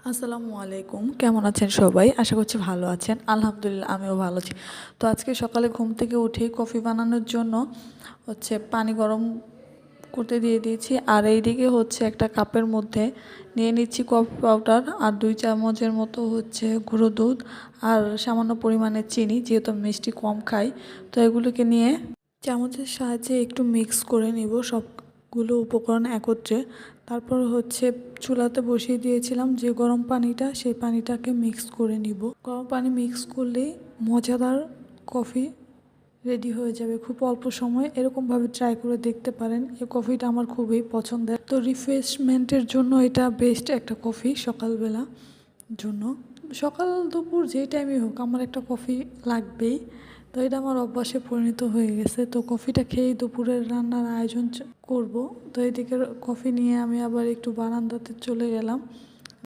আসসালামু আলাইকুম, কেমন আছেন সবাই? আশা করছি ভালো আছেন। আলহামদুলিল্লাহ আমিও ভালো আছি। তো আজকে সকালে ঘুম থেকে উঠেই কফি বানানোর জন্য পানি গরম করতে দিয়ে দিয়েছি। আর এইদিকে একটা কাপের মধ্যে নিয়ে নিচ্ছি কফি পাউডার আর 2 চামচের মতো গুঁড়ো দুধ আর সামান্য পরিমাণে চিনি, যেহেতু আমি মিষ্টি কম খাই। তো এগুলোকে নিয়ে চামচের সাহায্যে একটু মিক্স করে নিব সবগুলো উপকরণ একত্রে। তারপর চুলাতে বসিয়ে দিয়েছিলাম যে গরম পানিটা, সেই পানিটাকে মিক্স করে নিব। গরম পানি মিক্স করলেই মজাদার কফি রেডি হয়ে যাবে খুব অল্প সময়। এরকমভাবে ট্রাই করে দেখতে পারেন। এই কফিটা আমার খুবই পছন্দের। তো রিফ্রেশমেন্টের জন্য এটা বেস্ট একটা কফি সকালবেলা জন্য। সকাল দুপুর যেই টাইমই হোক আমার একটা কফি লাগবেই। তো এটা আমার অভ্যাসে পরিণত হয়ে গেছে। তো কফিটা খেয়েই দুপুরের রান্নার আয়োজন করব। তো এদিকে কফি নিয়ে আমি আবার একটু বারান্দাতে চলে গেলাম।